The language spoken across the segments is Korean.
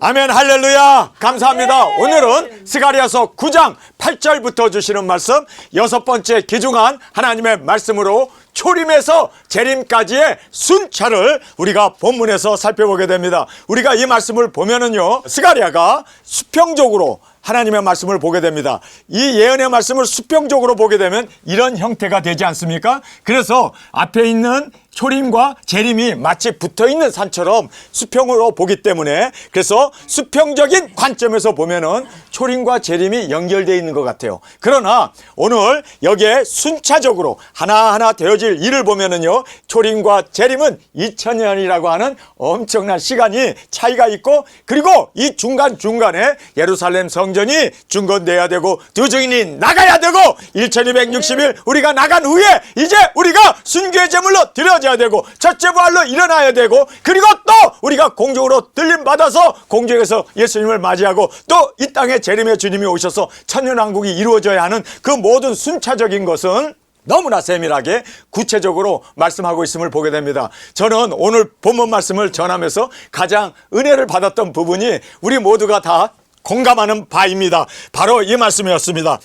아멘, 할렐루야. 감사합니다. 오늘은 스가랴서 9장 8절부터 주시는 말씀, 여섯 번째 귀중한 하나님의 말씀으로 초림에서 재림까지의 순차를 우리가 본문에서 살펴보게 됩니다. 우리가 이 말씀을 보면은요, 스가랴가 수평적으로 하나님의 말씀을 보게 됩니다. 이 예언의 말씀을 수평적으로 보게 되면 이런 형태가 되지 않습니까? 그래서 앞에 있는 초림과 재림이 마치 붙어있는 산처럼 수평으로 보기 때문에, 그래서 수평적인 관점에서 보면은 초림과 재림이 연결되어 있는 것 같아요. 그러나 오늘 여기에 순차적으로 하나하나 되어질 일을 보면은요, 초림과 재림은 2000년이라고 하는 엄청난 시간이 차이가 있고, 그리고 이 중간중간에 예루살렘 성전이 중건돼야 되고 두 증인이 나가야 되고 1260일 우리가 나간 후에 이제 우리가 순교의 제물로 드려져야 되고 첫째 부활로 일어나야 되고, 그리고 또 우리가 공중으로 들림받아서 공중에서 예수님을 맞이하고 또 이 땅에 재림의 주님이 오셔서 천년왕국이 이루어져야 하는 그 모든 순차적인 것은 너무나 세밀하게 구체적으로 말씀하고 있음을 보게 됩니다. 저는 오늘 본문 말씀을 전하면서 가장 은혜를 받았던 부분이 우리 모두가 다 공감하는 바입니다. 바로 이 말씀이었습니다.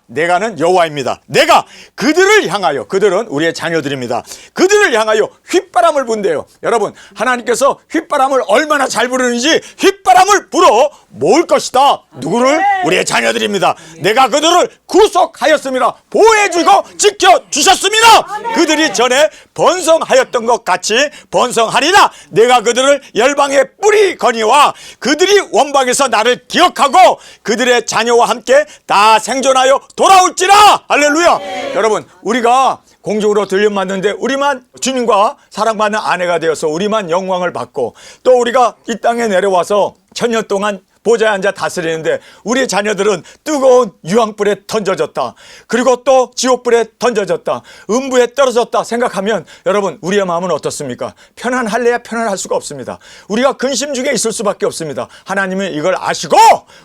내가는 여호와입니다. 내가 그들을 향하여, 그들은 우리의 자녀들입니다. 그들을 향하여 휘바람을 분대요. 여러분, 하나님께서 휘바람을 얼마나 잘 부르는지 휘바람을 불어 모을 것이다. 누구를? 우리의 자녀들입니다. 내가 그들을 구속하였습니다. 보호해주고 지켜주셨습니다. 그들이 전에 번성하였던 것 같이 번성하리라. 내가 그들을 열방의 뿌리거니와 그들이 원방에서 나를 기억하고 그들의 자녀와 함께 다 생존하여 돌아올지라. 할렐루야. 여러분, 우리가 공중으로 들림받는데 우리만 주님과 사랑받는 아내가 되어서 우리만 영광을 받고, 또 우리가 이 땅에 내려와서 천년 동안 보좌에 앉아 다스리는데 우리의 자녀들은 뜨거운 유황불에 던져졌다, 그리고 또 지옥불에 던져졌다, 음부에 떨어졌다 생각하면 여러분, 우리의 마음은 어떻습니까? 편안할래야 편안할 수가 없습니다. 우리가 근심 중에 있을 수밖에 없습니다. 하나님은 이걸 아시고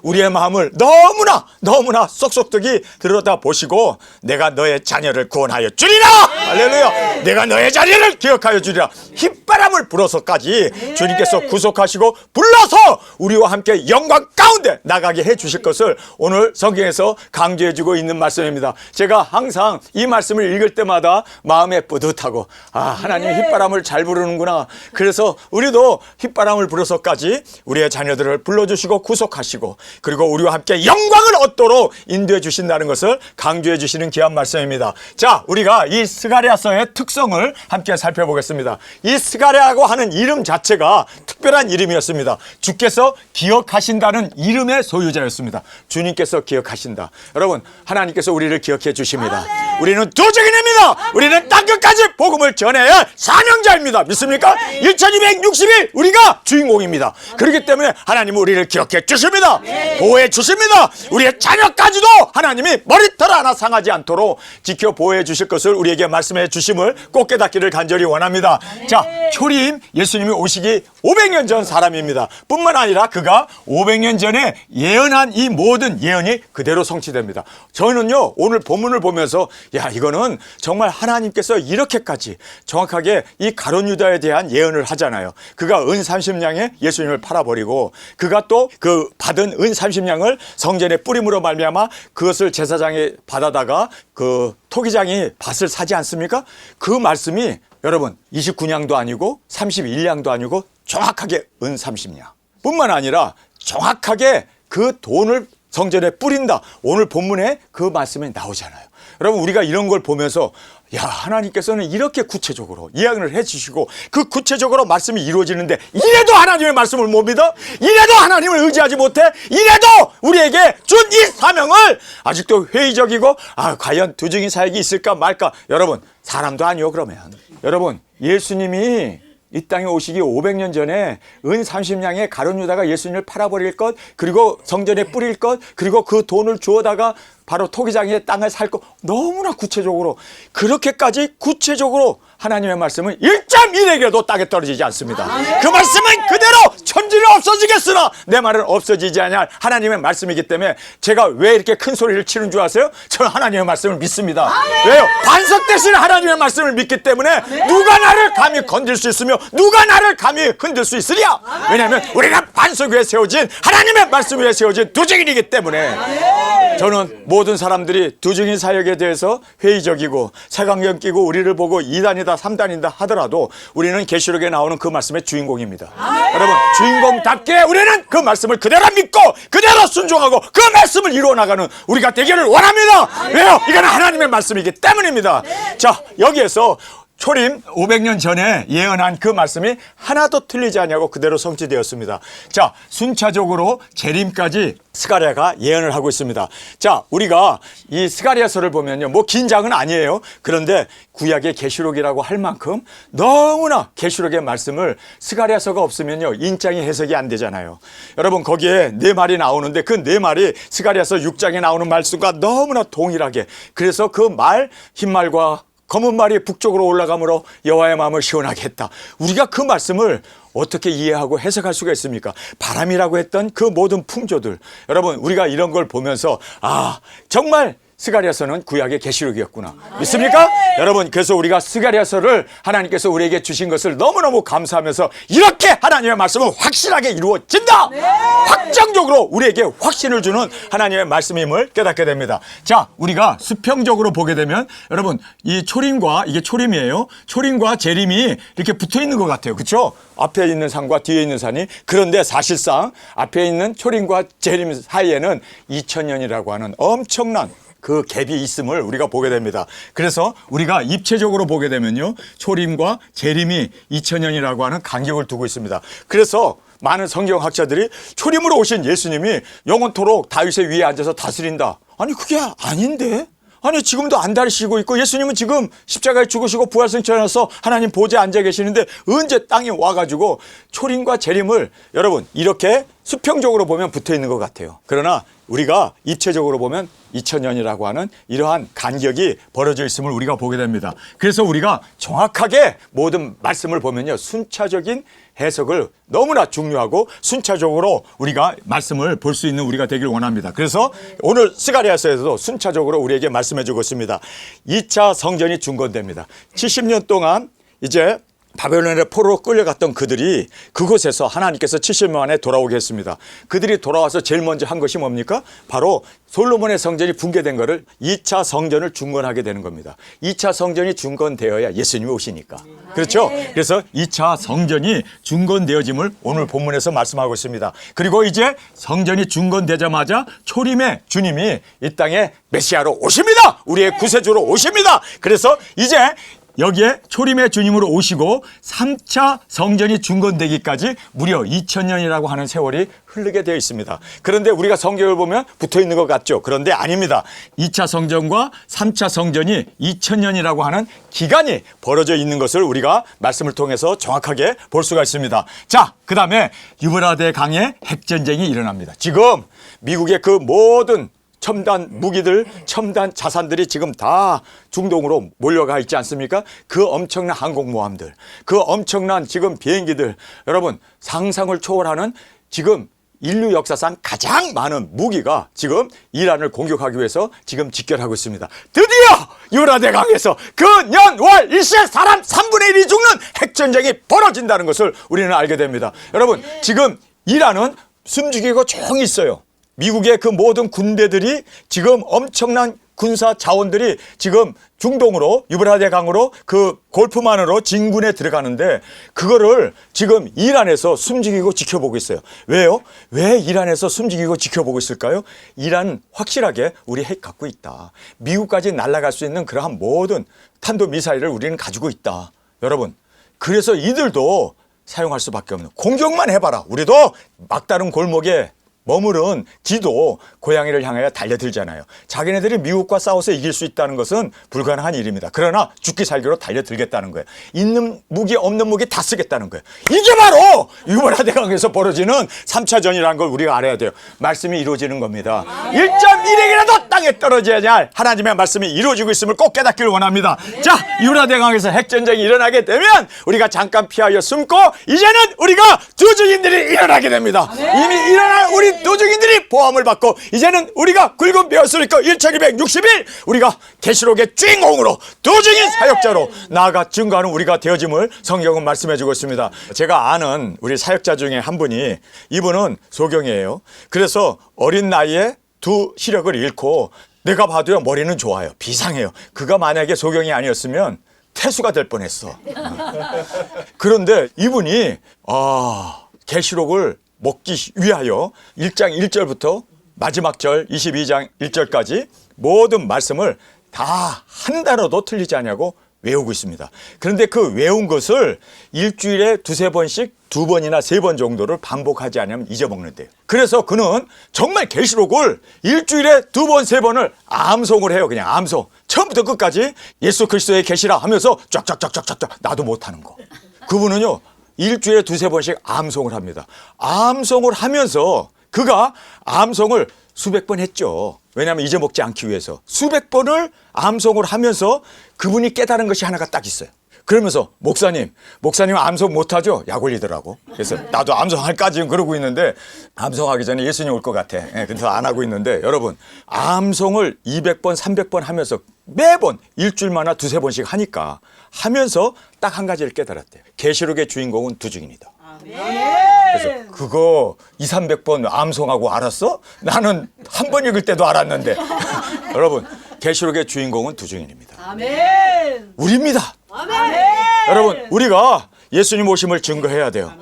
우리의 마음을 너무나 쏙쏙득이 들여다보시고 내가 너의 자녀를 구원하여 주리라. 할렐루야. 내가 너의 자녀를 기억하여 주리라. 휘바람을 불어서까지 주님께서 구속하시고 불러서 우리와 함께 영광 가운데 나가게 해 주실 것을 오늘 성경에서 강조해 주고 있는 말씀입니다. 제가 항상 이 말씀을 읽을 때마다 마음에 뿌듯하고, 하나님이 휘바람을 잘 부르는구나. 그래서 우리도 휘바람을 불어서까지 우리의 자녀들을 불러주시고 구속하시고 그리고 우리와 함께 영광을 얻도록 인도해 주신다는 것을 강조해 주시는 귀한 말씀입니다. 자, 우리가 이 스가랴서의 특성을 함께 살펴보겠습니다. 이 스가랴라고 하는 이름 자체가 특별한 이름이었습니다. 주께서 기억하신다는 이름의 소유자였습니다. 주님께서 기억하신다. 여러분, 하나님께서 우리를 기억해 주십니다. 우리는 두 증인입니다. 우리는 땅 끝까지 복음을 전해야 할 사명자입니다. 믿습니까? 1260일 우리가 주인공입니다. 그렇기 때문에 하나님은 우리를 기억해 주십니다. 보호해 주십니다. 우리의 자녀까지도 하나님이 머리털 하나 상하지 않도록 지켜 보호해 주실 것을 우리에게 말씀해 주심을 꼭 깨닫기를 간절히 원합니다. 자, 초림, 예수님이 오시기 500년 전 사람입니다. 뿐만 아니라 그가 500년 전에 예언한 이 모든 예언이 그대로 성취됩니다. 저는요, 오늘 본문을 보면서 이거는 정말 하나님께서 이렇게까지 정확하게 이 가룟 유다에 대한 예언을 하잖아요. 그가 은 30냥에 예수님을 팔아버리고 그가 또 그 받은 은 30냥을 성전에 뿌림으로 말미암아 그것을 제사장이 받아다가 그 토기장이 밭을 사지 않습니까? 그 말씀이 여러분 29냥도 아니고 31냥도 아니고 정확하게 은 30냥 뿐만 아니라 정확하게 그 돈을 성전에 뿌린다. 오늘 본문에 그 말씀이 나오잖아요. 여러분, 우리가 이런 걸 보면서 하나님께서는 이렇게 구체적으로 이야기를 해주시고 그 구체적으로 말씀이 이루어지는데 이래도 하나님의 말씀을 못 믿어? 이래도 하나님을 의지하지 못해? 이래도 우리에게 준 이 사명을 아직도 회의적이고 과연 두 증인 사역이 있을까 말까? 여러분, 사람도 아니요. 그러면 여러분, 예수님이 이 땅에 오시기 500년 전에 은 30냥에 가룟 유다가 예수님을 팔아버릴 것, 그리고 성전에 뿌릴 것, 그리고 그 돈을 주어다가 바로 토기장의 땅을 살 거 너무나 구체적으로 그렇게까지 구체적으로 하나님의 말씀은 1.1에게도 땅에 떨어지지 않습니다. 그 말씀은 그대로 천지는 없어지겠으나 내 말은 없어지지 않을 하나님의 말씀이기 때문에 제가 왜 이렇게 큰 소리를 치는 줄 아세요? 저는 하나님의 말씀을 믿습니다. 왜요? 반석 대신 하나님의 말씀을 믿기 때문에 누가 나를 감히 건들 수 있으며 누가 나를 감히 흔들 수 있으랴? 왜냐하면 우리가 반석 위에 세워진 하나님의 말씀 위에 세워진 두 증인이기 때문에 저는 모든 사람들이 두 증인 사역에 대해서 회의적이고 색안경 끼고 우리를 보고 2단이다 3단이다 하더라도 우리는 계시록에 나오는 그 말씀의 주인공입니다. 여러분 주인공답게 우리는 그 말씀을 그대로 믿고 그대로 순종하고 그 말씀을 이루어 나가는 우리가 되기를 원합니다. 왜요? 이건 하나님의 말씀이기 때문입니다. 자, 여기에서 초림 500년 전에 예언한 그 말씀이 하나도 틀리지 않냐고 그대로 성취되었습니다. 자, 순차적으로 재림까지 스가랴가 예언을 하고 있습니다. 자, 우리가 이 스가랴서를 보면요, 뭐 긴장은 아니에요. 그런데 구약의 계시록이라고 할 만큼 너무나 계시록의 말씀을 스가랴서가 없으면요 인장이 해석이 안 되잖아요. 여러분 거기에 네 말이 나오는데 그 네 말이 스가랴서 6장에 나오는 말씀과 너무나 동일하게, 그래서 그 말 흰말과 검은 말이 북쪽으로 올라가므로 여호와의 마음을 시원하게 했다. 우리가 그 말씀을 어떻게 이해하고 해석할 수가 있습니까? 바람이라고 했던 그 모든 풍조들, 여러분 우리가 이런 걸 보면서 아, 정말 스가랴서는 구약의 계시록이었구나. 믿습니까? 여러분, 그래서 우리가 스가랴서를 하나님께서 우리에게 주신 것을 너무너무 감사하면서 이렇게 하나님의 말씀은 확실하게 이루어진다. 확정적으로 우리에게 확신을 주는 하나님의 말씀임을 깨닫게 됩니다. 자, 우리가 수평적으로 보게 되면 여러분 이 초림과, 이게 초림이에요. 초림과 재림이 이렇게 붙어 있는 것 같아요. 그렇죠? 앞에 있는 산과 뒤에 있는 산이. 그런데 사실상 앞에 있는 초림과 재림 사이에는 2000년이라고 하는 엄청난 그 갭이 있음을 우리가 보게 됩니다. 그래서 우리가 입체적으로 보게 되면요, 초림과 재림이 2000년이라고 하는 간격을 두고 있습니다. 그래서 많은 성경학자들이 초림으로 오신 예수님이 영원토록 다윗의 위에 앉아서 다스린다. 아니 그게 아닌데? 아니 지금도 안달이시고 있고 예수님은 지금 십자가에 죽으시고 부활승천해서 하나님 보좌에 앉아 계시는데 언제 땅에 와가지고 초림과 재림을 여러분 이렇게 수평적으로 보면 붙어 있는 것 같아요. 그러나 우리가 입체적으로 보면 2000년이라고 하는 이러한 간격이 벌어져 있음을 우리가 보게 됩니다. 그래서 우리가 정확하게 모든 말씀을 보면요, 순차적인 해석을 너무나 중요하고 순차적으로 우리가 말씀을 볼 수 있는 우리가 되길 원합니다. 그래서 오늘 스가랴서에서도 순차적으로 우리에게 말씀해 주고 있습니다. 2차 성전이 중건됩니다. 70년 동안 이제 바벨론의 포로로 끌려갔던 그들이 그곳에서 하나님께서 70년 만에 돌아오게 했습니다. 그들이 돌아와서 제일 먼저 한 것이 뭡니까? 바로 솔로몬의 성전이 붕괴된 것을 2차 성전을 중건하게 되는 겁니다. 2차 성전이 중건되어야 예수님이 오시니까. 그렇죠? 그래서 2차 성전이 중건되어짐을 오늘 본문에서 말씀하고 있습니다. 그리고 이제 성전이 중건되자마자 초림의 주님이 이 땅에 메시아로 오십니다. 우리의 구세주로 오십니다. 그래서 이제 여기에 초림의 주님으로 오시고 3차 성전이 중건되기까지 무려 2000년이라고 하는 세월이 흐르게 되어 있습니다. 그런데 우리가 성경을 보면 붙어 있는 것 같죠? 그런데 아닙니다. 2차 성전과 3차 성전이 2000년이라고 하는 기간이 벌어져 있는 것을 우리가 말씀을 통해서 정확하게 볼 수가 있습니다. 자, 그 다음에 유브라데 강에 핵전쟁이 일어납니다. 지금 미국의 그 모든 첨단 무기들, 첨단 자산들이 지금 다 중동으로 몰려가 있지 않습니까? 그 엄청난 항공모함들, 그 엄청난 지금 비행기들, 여러분 상상을 초월하는 지금 인류 역사상 가장 많은 무기가 지금 이란을 공격하기 위해서 지금 집결하고 있습니다. 드디어 유브라데 강에서 그 년, 월, 일시에 사람 3분의 1이 죽는 핵전쟁이 벌어진다는 것을 우리는 알게 됩니다. 여러분 지금 이란은 숨죽이고 조용히 있어요. 미국의 그 모든 군대들이 지금 엄청난 군사 자원들이 지금 중동으로 유브라데 강으로 그 골프만으로 진군에 들어가는데 그거를 지금 이란에서 숨죽이고 지켜보고 있어요. 왜요? 왜 이란에서 숨죽이고 지켜보고 있을까요? 이란은 확실하게 우리 핵 갖고 있다. 미국까지 날아갈 수 있는 그러한 모든 탄도미사일을 우리는 가지고 있다. 여러분, 그래서 이들도 사용할 수밖에 없는, 공격만 해봐라. 우리도 막다른 골목에 머무른 쥐도 고양이를 향하여 달려들잖아요. 자기네들이 미국과 싸워서 이길 수 있다는 것은 불가능한 일입니다. 그러나 죽기 살기로 달려들겠다는 거예요. 있는 무기 없는 무기 다 쓰겠다는 거예요. 이게 바로 유보라 대강에서 벌어지는 3차전이라는 걸 우리가 알아야 돼요. 말씀이 이루어지는 겁니다. 1.1핵이라도 땅에 떨어져야 할 하나님의 말씀이 이루어지고 있음을 꼭 깨닫기를 원합니다. 자, 유보라 대강에서 핵전쟁이 일어나게 되면 우리가 잠깐 피하여 숨고 이제는 우리가 두 증인들이 일어나게 됩니다. 이미 일어난 우리 두 증인들이 보험을 받고 이제는 우리가 굵은 벼슬을 입고 1260일 우리가 계시록의 주인공으로 두 증인 사역자로 나아가 증거하는 우리가 되어짐을 성경은 말씀해주고 있습니다. 제가 아는 우리 사역자 중에 한 분이 이분은 소경이에요. 그래서 어린 나이에 두 시력을 잃고 내가 봐도요 머리는 좋아요. 비상해요. 그가 만약에 소경이 아니었으면 태수가 될 뻔했어. 그런데 이분이 계시록을 먹기 위하여 1장 1절부터 마지막 절 22장 1절까지 모든 말씀을 다 한 단어도 틀리지 않냐고 외우고 있습니다. 그런데 그 외운 것을 일주일에 두세 번씩 두 번이나 세 번 정도를 반복하지 않으면 잊어먹는데요. 그래서 그는 정말 계시록을 일주일에 두 번, 세 번을 암송을 해요. 그냥 암송. 처음부터 끝까지 예수 그리스도의 계시라 하면서 쫙쫙쫙쫙쫙 나도 못하는 거. 그분은요. 일주일에 두세 번씩 암송을 합니다. 암송을 하면서 그가 암송을 수백 번 했죠. 왜냐하면 잊어먹지 않기 위해서. 수백 번을 암송을 하면서 그분이 깨달은 것이 하나가 딱 있어요. 그러면서 목사님 암송 못하죠? 약 올리더라고. 그래서 나도 암송할까 지금 그러고 있는데 암송하기 전에 예수님 올 것 같아. 그래서 안 하고 있는데 여러분 암송을 200번 300번 하면서 매번 일주일마다 두세 번씩 하니까 하면서 딱 한 가지를 깨달았대요. 계시록의 주인공은 두 증인이다. 그래서 그거 200~300번 암송하고 알았어? 나는 한 번 읽을 때도 알았는데 여러분 계시록의 주인공은 두 증인입니다. 아멘. 우리입니다. 아멘. 여러분 우리가 예수님 오심을 증거해야 돼요.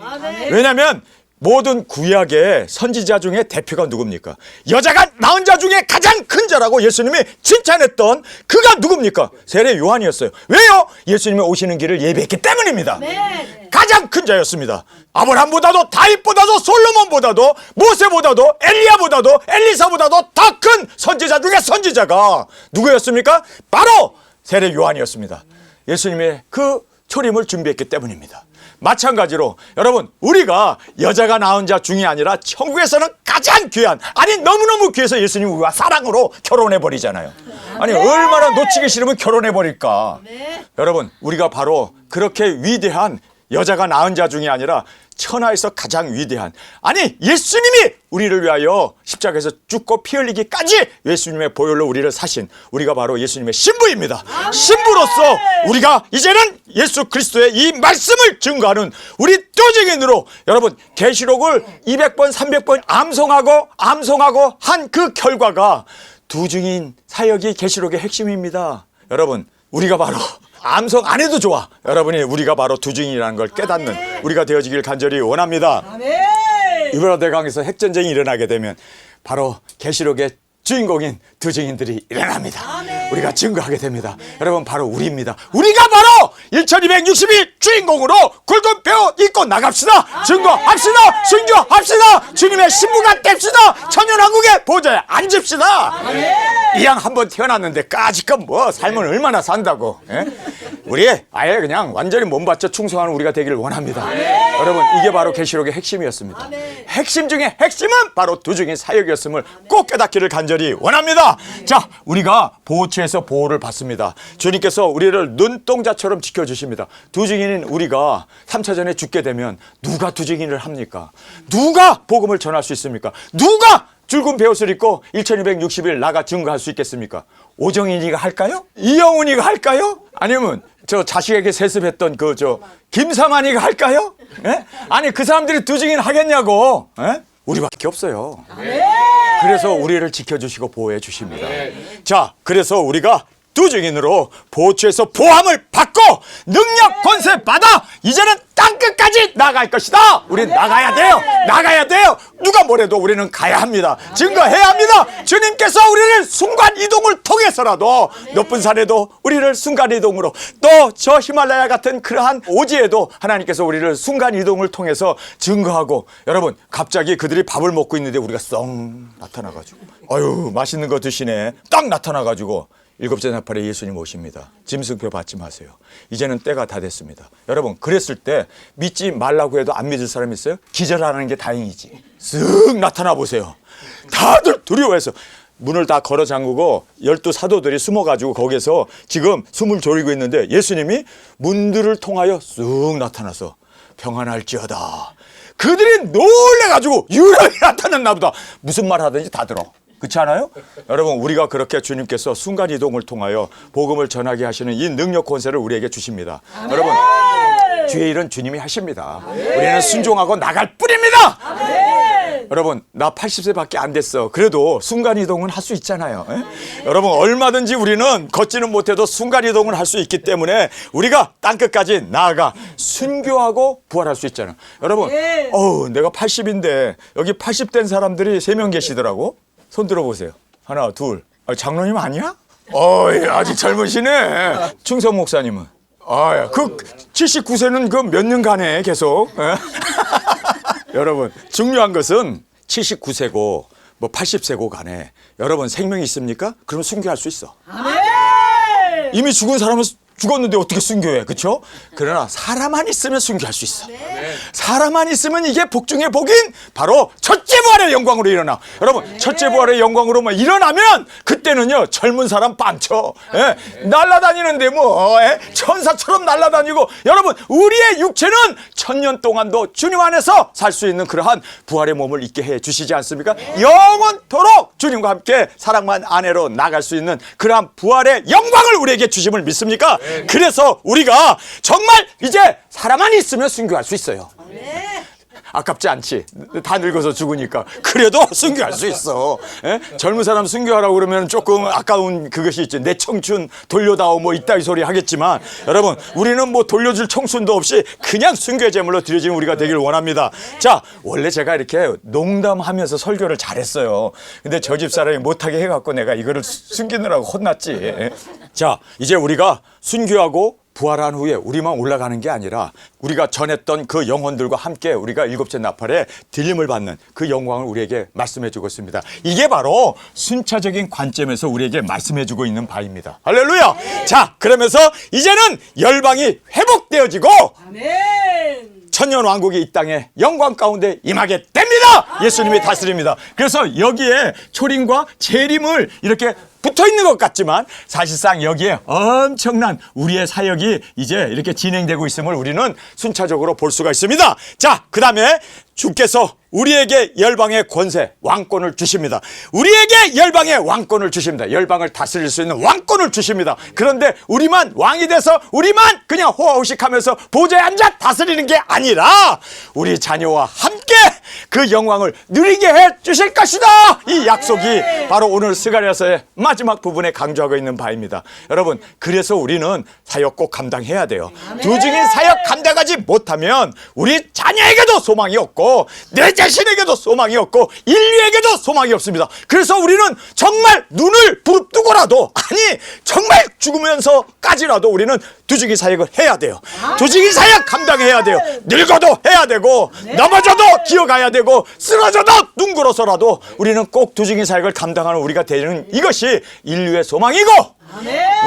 왜냐하면 모든 구약의 선지자 중에 대표가 누굽니까? 여자가 낳은 자 중에 가장 큰 자라고 예수님이 칭찬했던 그가 누굽니까? 세례 요한이었어요. 왜요? 예수님이 오시는 길을 예비했기 때문입니다. 네. 가장 큰 자였습니다. 아브라함보다도 다윗보다도 솔로몬보다도 모세보다도 엘리야보다도 엘리사보다도 더 큰 선지자 중에 선지자가 누구였습니까? 바로 세례 요한이었습니다. 예수님의 그 초림을 준비했기 때문입니다. 마찬가지로 여러분 우리가 여자가 낳은 자 중이 아니라 천국에서는 가장 귀한 아니 너무너무 귀해서 예수님이 우리와 사랑으로 결혼해버리잖아요. 아니 얼마나 놓치기 싫으면 결혼해버릴까. 여러분 우리가 바로 그렇게 위대한 여자가 낳은 자 중이 아니라 천하에서 가장 위대한 아니 예수님이 우리를 위하여 십자가에서 죽고 피 흘리기까지 예수님의 보혈로 우리를 사신 우리가 바로 예수님의 신부입니다. 신부로서 우리가 이제는 예수 그리스도의 이 말씀을 증거하는 우리 두 증인으로 여러분 계시록을 200번 300번 암송하고 한 그 결과가 두 증인 사역이 계시록의 핵심입니다. 여러분 우리가 바로 암송 안 해도 좋아. 여러분이 우리가 바로 두 증인이라는 걸 깨닫는 우리가 되어지길 간절히 원합니다. 유보라 대강에서 핵전쟁이 일어나게 되면 바로 계시록의 주인공인 두 증인들이 일어납니다. 우리가 증거하게 됩니다. 여러분 바로 우리입니다. 우리가 바로 1260일 주인공으로 굵은 뼈 입고 나갑시다. 증거합시다. 순교합시다. 주님의 신부가 됩시다. 천연왕국의 보좌에 앉읍시다. 이양 한번 태어났는데 까짓것 뭐 삶은 얼마나 산다고. 우리 아예 그냥 완전히 몸 바쳐 충성하는 우리가 되기를 원합니다. 여러분 이게 바로 계시록의 핵심이었습니다. 핵심 중에 핵심은 바로 두 증인 사역이었음을 꼭 깨닫기를 간절히 원합니다. 자 우리가 보호처에서 보호를 받습니다. 주님께서 우리를 눈동자처럼 지켜주십니다. 두 증인인 우리가 3차전에 죽게 되면 누가 두 증인을 합니까? 누가 복음을 전할 수 있습니까? 누가 붉은 베옷을 입고 1260일 나가 증거할 수 있겠습니까? 오정인이가 할까요? 이영훈이가 할까요? 아니면 저 자식에게 세습했던 김상환이가 할까요? 아니 그 사람들이 두 증인 하겠냐고. 우리밖에 없어요. 그래서 우리를 지켜주시고 보호해 주십니다. 자, 그래서 우리가 두 증인으로 보초에서 보함을 받고 능력 권세 받아 이제는 땅끝까지 나갈 것이다. 우린 나가야 돼요. 나가야 돼요. 누가 뭐래도 우리는 가야 합니다. 증거해야 합니다. 주님께서 우리를 순간이동을 통해서라도 높은 산에도 우리를 순간이동으로, 또 저 히말라야 같은 그러한 오지에도 하나님께서 우리를 순간이동을 통해서 증거하고, 여러분 갑자기 그들이 밥을 먹고 있는데 우리가 썩 나타나가지고 아유 맛있는 거 드시네 딱 나타나가지고 일곱째 나팔에 예수님 오십니다. 짐승표 받지 마세요. 이제는 때가 다 됐습니다. 여러분 그랬을 때 믿지 말라고 해도 안 믿을 사람 있어요? 기절하는 게 다행이지. 쓱 나타나 보세요. 다들 두려워해서 문을 다 걸어 잠그고 12사도들이 숨어가지고 거기서 지금 숨을 졸이고 있는데 예수님이 문들을 통하여 쓱 나타나서 평안할지어다. 그들이 놀래가지고 유령이 나타났나 보다. 무슨 말 하든지 다 들어. 그렇지 않아요? 여러분 우리가 그렇게 주님께서 순간이동을 통하여 복음을 전하게 하시는 이 능력 권세를 우리에게 주십니다. 여러분 주의 일은 주님이 하십니다. 우리는 순종하고 나갈 뿐입니다. 여러분 나 80세밖에 안 됐어. 그래도 순간이동은 할 수 있잖아요. 여러분 얼마든지 우리는 걷지는 못해도 순간이동을 할 수 있기 때문에 우리가 땅끝까지 나아가 순교하고 부활할 수 있잖아. 여러분 내가 80인데 여기 80된 사람들이 3명 계시더라고. 손 들어보세요. 하나 둘. 장로님 아니야? 아직 젊으시네. 충성 목사님은? 그 79세는 그 몇 년간에 계속. 여러분 중요한 것은 79세고 뭐 80세고 간에 여러분 생명이 있습니까? 그러면 순교할 수 있어. 이미 죽은 사람은 죽었는데 어떻게 순교해? 그렇죠? 그러나 사람만 있으면 순교할 수 있어. 사람만 있으면 이게 복 중에 복인 바로 첫째 부활의 영광으로 일어나. 여러분 첫째 부활의 영광으로만 일어나면 그때는요 젊은 사람 빵쳐. 날아다니는데 뭐 천사처럼 날아다니고. 여러분 우리의 육체는 1000년 동안도 주님 안에서 살 수 있는 그러한 부활의 몸을 있게 해 주시지 않습니까? 영원토록 주님과 함께 사랑만 아내로 나갈 수 있는 그러한 부활의 영광을 우리에게 주심을 믿습니까? 그래서 우리가 정말 이제 사람만 있으면 순교할 수 있어요. 아깝지 않지? 다 늙어서 죽으니까. 그래도 순교할 수 있어. 젊은 사람 순교하라고 그러면 조금 아까운 그것이 있지. 내 청춘 돌려다오 뭐 이따위 소리 하겠지만 여러분 우리는 뭐 돌려줄 청춘도 없이 그냥 순교의 제물로 드려지는 우리가 되길 원합니다. 자, 원래 제가 이렇게 농담하면서 설교를 잘했어요. 근데 저 집사람이 못하게 해갖고 내가 이거를 숨기느라고 혼났지. 자, 이제 우리가 순교하고 부활한 후에 우리만 올라가는 게 아니라 우리가 전했던 그 영혼들과 함께 우리가 일곱째 나팔에 들림을 받는 그 영광을 우리에게 말씀해 주고 있습니다. 이게 바로 순차적인 관점에서 우리에게 말씀해 주고 있는 바입니다. 할렐루야. 네. 자, 그러면서 이제는 열방이 회복되어지고 천년 왕국이 이 땅에 영광 가운데 임하게 됩니다. 예수님이 다스립니다. 그래서 여기에 초림과 재림을 이렇게 붙어 있는 것 같지만 사실상 여기에 엄청난 우리의 사역이 이제 이렇게 진행되고 있음을 우리는 순차적으로 볼 수가 있습니다. 자, 그 다음에 주께서 우리에게 열방의 권세, 왕권을 주십니다. 우리에게 열방의 왕권을 주십니다. 열방을 다스릴 수 있는 왕권을 주십니다. 그런데 우리만 왕이 돼서 우리만 그냥 호화호식하면서 보좌에 앉아 다스리는 게 아니라 우리 자녀와 함께 그 영광을 누리게 해 주실 것이다. 이 약속이 바로 오늘 스가랴서의 마지막 부분에 강조하고 있는 바입니다. 여러분, 그래서 우리는 사역 꼭 감당해야 돼요. 두 증인 사역 감당하지 못하면 우리 자녀에게도 소망이 없고 내 자신에게도 소망이 없고 인류에게도 소망이 없습니다. 그래서 우리는 정말 눈을 부릅뜨고라도, 아니 정말 죽으면서까지라도 우리는 두증인 사역을 해야 돼요. 두증인 사역 감당해야 돼요. 늙어도 해야 되고 넘어져도 기어가야 되고 쓰러져도 둥그러서라도 우리는 꼭 두증인 사역을 감당하는 우리가 되는 이것이 인류의 소망이고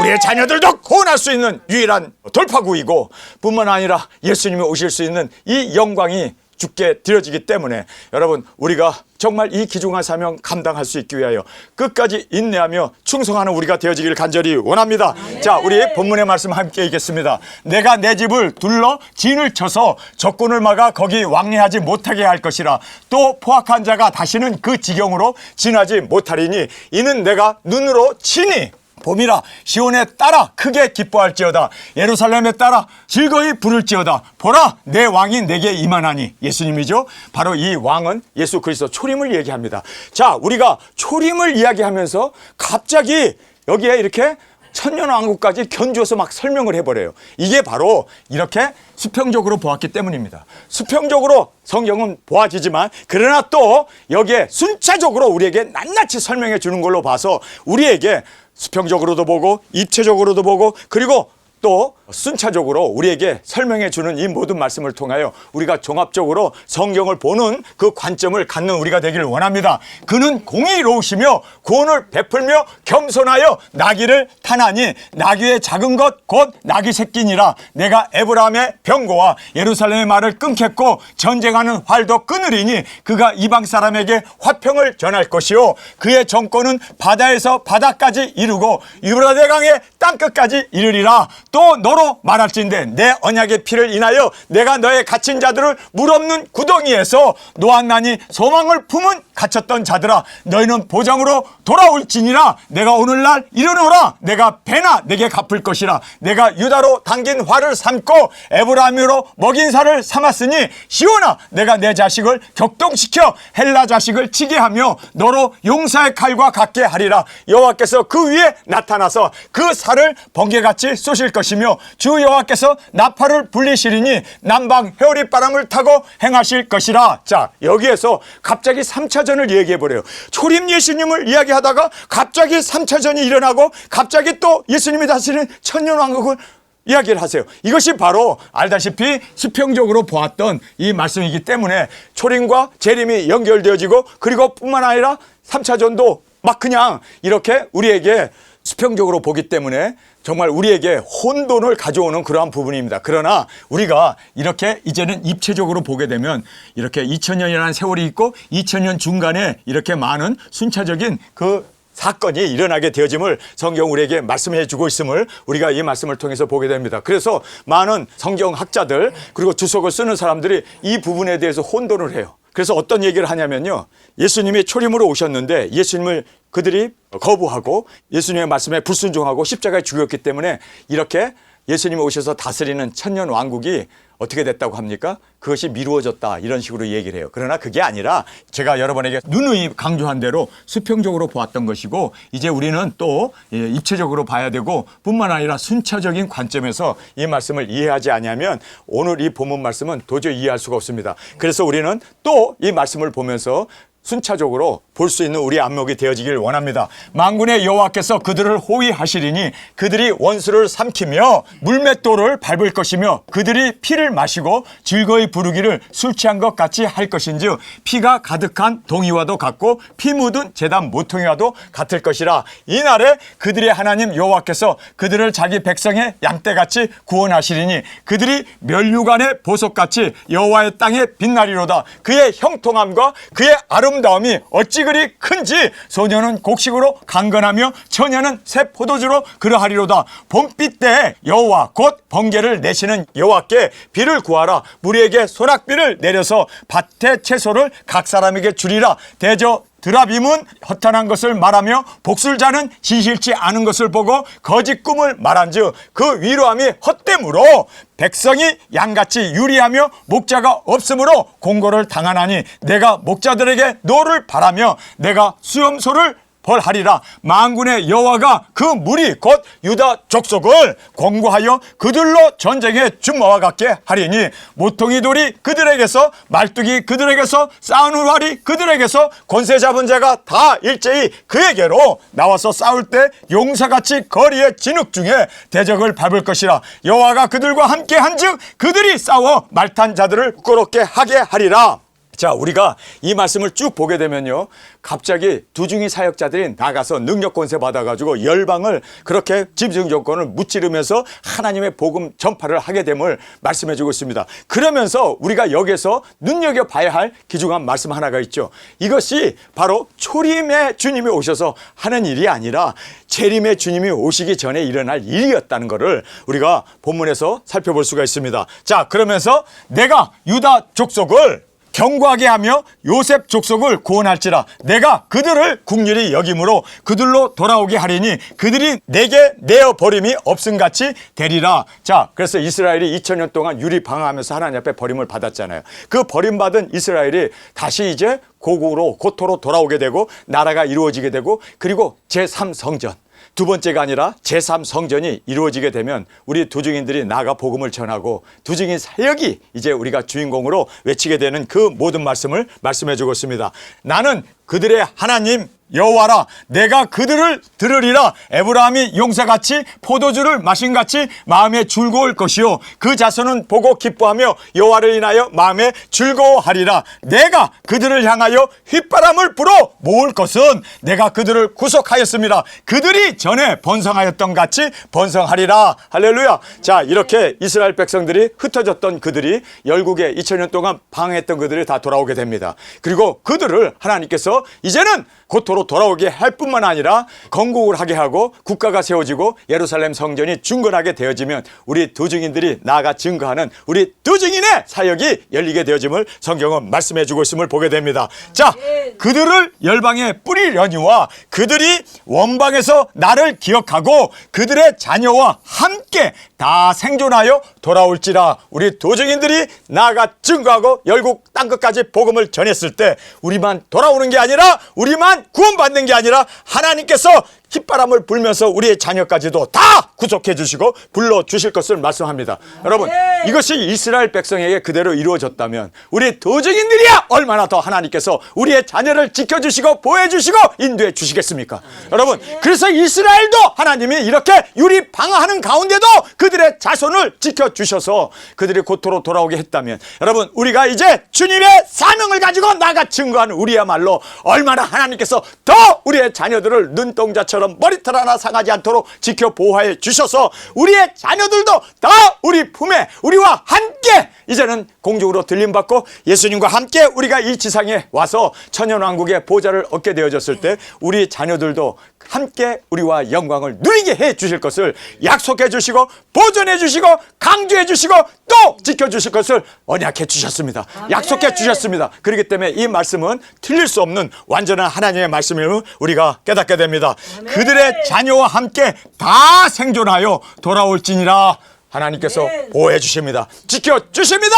우리의 자녀들도 구원할 수 있는 유일한 돌파구이고 뿐만 아니라 예수님이 오실 수 있는 이 영광이 주께 드려지기 때문에 여러분 우리가 정말 이 귀중한 사명 감당할 수 있기 위하여 끝까지 인내하며 충성하는 우리가 되어지기를 간절히 원합니다. 자, 우리 본문의 말씀 함께 읽겠습니다. 내가 내 집을 둘러 진을 쳐서 적군을 막아 거기 왕래하지 못하게 할 것이라. 또 포악한 자가 다시는 그 지경으로 지나지 못하리니 이는 내가 눈으로 치니 봄이라 시온에 따라 크게 기뻐할지어다. 예루살렘에 따라 즐거이 부를지어다. 보라, 내 왕이 내게 임하나니. 예수님이죠. 바로 이 왕은 예수 그리스도 초림을 얘기합니다. 자, 우리가 초림을 이야기하면서 갑자기 여기에 이렇게 천년왕국까지 견주어서 막 설명을 해버려요. 이게 바로 이렇게 수평적으로 보았기 때문입니다. 수평적으로 성경은 보아지지만 그러나 또 여기에 순차적으로 우리에게 낱낱이 설명해 주는 걸로 봐서 우리에게 수평적으로도 보고 입체적으로도 보고 그리고 또 순차적으로 우리에게 설명해 주는 이 모든 말씀을 통하여 우리가 종합적으로 성경을 보는 그 관점을 갖는 우리가 되기를 원합니다. 그는 공의로우시며 구원을 베풀며 겸손하여 나귀를 타나니 나귀의 작은 것 곧 나귀 새끼니라. 내가 에브라함의 병거와 예루살렘의 말을 끊겠고 전쟁하는 활도 끊으리니 그가 이방 사람에게 화평을 전할 것이요 그의 정권은 바다에서 바다까지 이르고 유브라데강의 땅끝까지 이르리라. 또 너로 말할진대 내 언약의 피를 인하여 내가 너의 갇힌 자들을 물 없는 구덩이에서 놓았나니 소망을 품은 갇혔던 자들아 너희는 보장으로 돌아올지니라. 내가 오늘날 이르노라. 내가 배나 내게 갚을 것이라. 내가 유다로 당긴 활을 삼고 에브라임으로 먹인 살을 삼았으니 시온아 내가 내 자식을 격동시켜 헬라 자식을 치게 하며 너로 용사의 칼과 같게 하리라. 여호와께서 그 위에 나타나서 그 살을 번개같이 쏘실 것이며 주 여호와께서 나팔을 불리시리니 남방 회오리바람을 타고 행하실 것이라. 자, 여기에서 갑자기 3차전을 얘기해버려요. 초림 예수님을 이야기하다가 갑자기 3차전이 일어나고 갑자기 또 예수님이 다스리는 천년왕국을 이야기를 하세요. 이것이 바로 알다시피 수평적으로 보았던 이 말씀이기 때문에 초림과 재림이 연결되어지고 그리고 뿐만 아니라 3차전도 막 그냥 이렇게 우리에게 수평적으로 보기 때문에 정말 우리에게 혼돈을 가져오는 그러한 부분입니다. 그러나 우리가 이렇게 이제는 입체적으로 보게 되면 이렇게 2000년이라는 세월이 있고 2000년 중간에 이렇게 많은 순차적인 그 사건이 일어나게 되어짐을 성경 우리에게 말씀해 주고 있음을 우리가 이 말씀을 통해서 보게 됩니다. 그래서 많은 성경학자들 그리고 주석을 쓰는 사람들이 이 부분에 대해서 혼돈을 해요. 그래서 어떤 얘기를 하냐면요. 예수님이 초림으로 오셨는데 예수님을 그들이 거부하고 예수님의 말씀에 불순종하고 십자가에 죽였기 때문에 이렇게 예수님이 오셔서 다스리는 천년 왕국이 어떻게 됐다고 합니까? 그것이 미루어졌다 이런 식으로 얘기를 해요. 그러나 그게 아니라 제가 여러분에게 누누이 강조한 대로 수평적으로 보았던 것이고 이제 우리는 또 입체적으로 봐야 되고 뿐만 아니라 순차적인 관점에서 이 말씀을 이해하지 않으면 오늘 이 본문 말씀은 도저히 이해할 수가 없습니다. 그래서 우리는 또 이 말씀을 보면서 순차적으로 볼 수 있는 우리 안목이 되어지길 원합니다. 만군의 여호와께서 그들을 호위하시리니 그들이 원수를 삼키며 물맷돌을 밟을 것이며 그들이 피를 마시고 즐거이 부르기를 술 취한 것 같이 할 것인즉 피가 가득한 동이와도 같고 피 묻은 제단 모퉁이와도 같을 것이라. 이날에 그들의 하나님 여호와께서 그들을 자기 백성의 양떼같이 구원하시리니 그들이 멸류관의 보석같이 여호와의 땅에 빛나리로다. 그의 형통함과 그의 아름다움이 어찌 그리 큰지 소년은 곡식으로 강건하며 처녀는 새 포도주로 그러하리로다. 봄빛 때에 여호와 곧 번개를 내시는 여호와께 비를 구하라. 무리에게 소낙비를 내려서 밭의 채소를 각 사람에게 주리라. 대저 드라빔은 허탄한 것을 말하며 복술자는 진실치 않은 것을 보고 거짓 꿈을 말한즉 그 위로함이 헛됨으로 백성이 양같이 유리하며 목자가 없으므로 공고를 당하나니 내가 목자들에게 노를 바라며 내가 수염소를 벌하리라. 만군의 여호와가 그 무리 곧 유다 족속을 권고하여 그들로 전쟁에 준마와 같게 하리니 모퉁이 돌이 그들에게서 말뚝이 그들에게서 싸우는 활이 그들에게서 권세 잡은 자가 다 일제히 그에게로 나와서 싸울 때 용사같이 거리의 진흙 중에 대적을 밟을 것이라. 여호와가 그들과 함께 한즉 그들이 싸워 말탄 자들을 부끄럽게 하게 하리라. 자, 우리가 이 말씀을 쭉 보게 되면요. 갑자기 두중이 사역자들이 나가서 능력 권세 받아가지고 열방을 그렇게 집중 정권을 무찌르면서 하나님의 복음 전파를 하게 됨을 말씀해주고 있습니다. 그러면서 우리가 여기서 눈여겨봐야 할 귀중한 말씀 하나가 있죠. 이것이 바로 초림의 주님이 오셔서 하는 일이 아니라 재림의 주님이 오시기 전에 일어날 일이었다는 것을 우리가 본문에서 살펴볼 수가 있습니다. 자, 그러면서 내가 유다 족속을 경고하게 하며 요셉 족속을 구원할지라. 내가 그들을 국률이 여김으로 그들로 돌아오게 하리니 그들이 내게 내어버림이 없음같이 되리라. 자, 그래서 이스라엘이 2000년 동안 유리방황하면서 하나님 앞에 버림을 받았잖아요. 그 버림받은 이스라엘이 다시 이제 고국으로 고토로 돌아오게 되고 나라가 이루어지게 되고 그리고 제3성전 두 번째가 아니라 제3성전이 이루어지게 되면 우리 두증인들이 나아가 복음을 전하고 두증인 사역이 이제 우리가 주인공으로 외치게 되는 그 모든 말씀을 말씀해 주고 있습니다. 나는 그들의 하나님 여호와라. 내가 그들을 들으리라. 에브라함이 용사같이 포도주를 마신같이 마음에 즐거울 것이요 그 자손은 보고 기뻐하며 여호와를 인하여 마음에 즐거워하리라. 내가 그들을 향하여 휘바람을 불어 모을 것은 내가 그들을 구속하였습니다. 그들이 전에 번성하였던 같이 번성하리라. 할렐루야. 자, 이렇게 이스라엘 백성들이 흩어졌던 그들이 열국에 2000년 동안 방황했던 그들이 다 돌아오게 됩니다. 그리고 그들을 하나님께서 이제는 고토로 돌아오게 할 뿐만 아니라 건국을 하게 하고 국가가 세워지고 예루살렘 성전이 중건하게 되어지면 우리 두증인들이 나아가 증거하는 우리 두증인의 사역이 열리게 되어짐을 성경은 말씀해 주고 있음을 보게 됩니다. 자, 그들을 열방에 뿌리려니와 그들이 원방에서 나를 기억하고 그들의 자녀와 함께 다 생존하여 돌아올지라. 우리 두증인들이 나아가 증거하고 열국 땅끝까지 복음을 전했을 때 우리만 돌아오는 게 아니라 우리만 구원받는 게 아니라 하나님께서 휘바람을 불면서 우리의 자녀까지도 다 구속해 주시고 불러주실 것을 말씀합니다. 여러분, 이것이 이스라엘 백성에게 그대로 이루어졌다면 우리 두증인들이야 얼마나 더 하나님께서 우리의 자녀를 지켜주시고 보호해주시고 인도해 주시겠습니까? 여러분, 그래서 이스라엘도 하나님이 이렇게 유리 방어하는 가운데도 그들의 자손을 지켜주셔서 그들이 고토로 돌아오게 했다면 여러분, 우리가 이제 주님의 사명을 가지고 나가 증거하는 우리야말로 얼마나 하나님께서 더 우리의 자녀들을 눈동자처럼 머리털 하나 상하지 않도록 지켜 보호해 주셔서 우리의 자녀들도 다 우리 품에 우리와 함께 이제는 공중으로 들림받고 예수님과 함께 우리가 이 지상에 와서 천연왕국의 보좌를 얻게 되어졌을 때 우리 자녀들도 함께 우리와 영광을 누리게 해 주실 것을 약속해 주시고 보존해 주시고 강조해 주시고 또 지켜 주실 것을 언약해 주셨습니다. 약속해 주셨습니다. 그렇기 때문에 이 말씀은 틀릴 수 없는 완전한 하나님의 말씀임을 우리가 깨닫게 됩니다. 그들의 자녀와 함께 다 생존하여 돌아올지니라. 하나님께서 보호해 주십니다. 지켜 주십니다.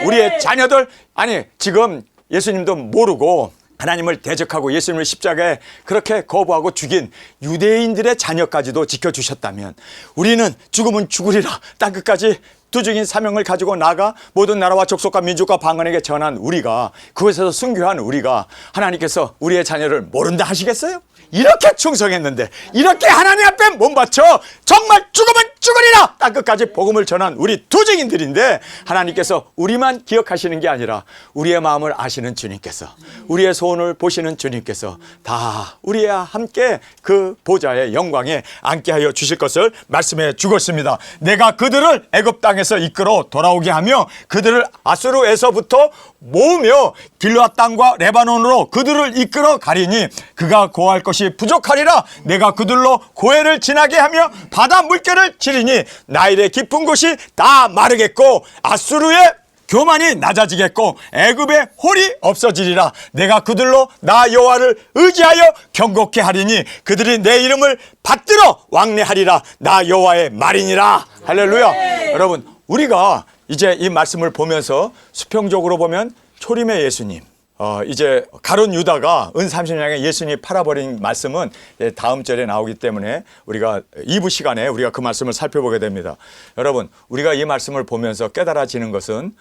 우리의 자녀들, 아니 지금 예수님도 모르고 하나님을 대적하고 예수님을 십자가에 그렇게 거부하고 죽인 유대인들의 자녀까지도 지켜주셨다면 우리는 죽으면 죽으리라 땅끝까지 두증인 사명을 가지고 나가 모든 나라와 족속과 민족과 방언에게 전한 우리가, 그곳에서 순교한 우리가 하나님께서 우리의 자녀를 모른다 하시겠어요? 이렇게 충성했는데, 이렇게 하나님 앞에 몸 바쳐 정말 죽으면 죽으리라 땅끝까지 복음을 전한 우리 두증인들인데, 하나님께서 우리만 기억하시는 게 아니라 우리의 마음을 아시는 주님께서, 우리의 소원을 보시는 주님께서 다 우리와 함께 그 보좌의 영광에 앉게 하여 주실 것을 말씀해 주었습니다. 내가 그들을 애굽 땅에서 이끌어 돌아오게 하며 그들을 아수르에서부터 모으며 길르앗 땅과 레바논으로 그들을 이끌어 가리니 그가 고할 것이 부족하리라. 내가 그들로 고해를 지나게 하며 바다 물결을 치리니 나일의 깊은 곳이 다 마르겠고 아수르의 교만이 낮아지겠고 애굽의 홀이 없어지리라. 내가 그들로 나 여호와를 의지하여 경고케 하리니 그들이 내 이름을 받들어 왕래하리라. 나 여호와의 말이니라. 할렐루야. 여러분, 우리가 이제 이 말씀을 보면서 수평적으로 보면 초림의 예수님, 이제 가룟 유다가 은 30냥에 예수님이 팔아버린 말씀은 다음 절에 나오기 때문에 우리가 2부 시간에 우리가 그 말씀을 살펴보게 됩니다. 여러분, 우리가 이 말씀을 보면서 깨달아지는 것은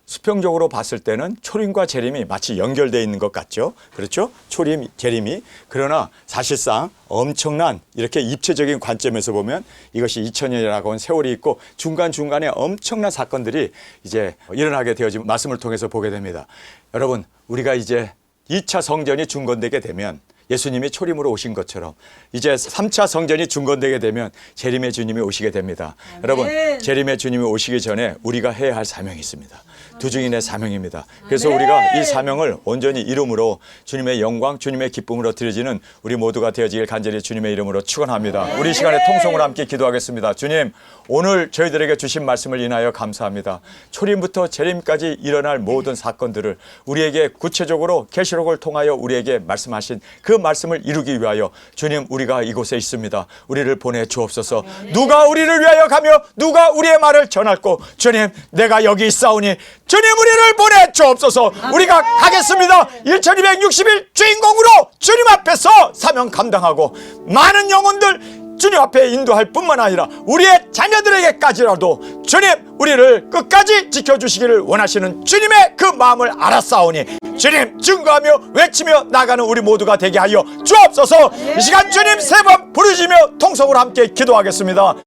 수평적으로 봤을 때는 초림과 재림이 마치 연결되어 있는 것 같죠. 그렇죠? 초림, 재림이. 그러나 사실상 엄청난 이렇게 입체적인 관점에서 보면 이것이 2000년이라고 하는 세월이 있고 중간중간에 엄청난 사건들이 이제 일어나게 되어진 말씀을 통해서 보게 됩니다. 여러분, 우리가 이제 2차 성전이 중건되게 되면 예수님이 초림으로 오신 것처럼 이제 3차 성전이 중건되게 되면 재림의 주님이 오시게 됩니다. 아멘. 여러분, 재림의 주님이 오시기 전에 우리가 해야 할 사명이 있습니다. 두증인의 사명입니다. 그래서 아멘. 우리가 이 사명을 온전히 이름으로 주님의 영광, 주님의 기쁨으로 드려지는 우리 모두가 되어지길 간절히 주님의 이름으로 축원합니다. 아멘. 우리 시간에 통성으로 함께 기도하겠습니다. 주님, 오늘 저희들에게 주신 말씀을 인하여 감사합니다. 초림부터 재림까지 일어날 모든 사건들을 우리에게 구체적으로 계시록을 통하여 우리에게 말씀하신 그 말씀을 이루기 위하여 주님 우리가 이곳에 있습니다. 우리를 보내주옵소서. 누가 우리를 위하여 가며 누가 우리의 말을 전할꼬. 주님 내가 여기 있사오니 주님 우리를 보내주옵소서. 우리가 가겠습니다. 1260일 주인공으로 주님 앞에서 사명 감당하고 많은 영혼들 주님 앞에 인도할 뿐만 아니라 우리의 자녀들에게까지라도 주님 우리를 끝까지 지켜주시기를 원하시는 주님의 그 마음을 알았사오니 주님 증거하며 외치며 나가는 우리 모두가 되게 하여 주옵소서. 이 시간 주님 세 번 부르시며 통성으로 함께 기도하겠습니다.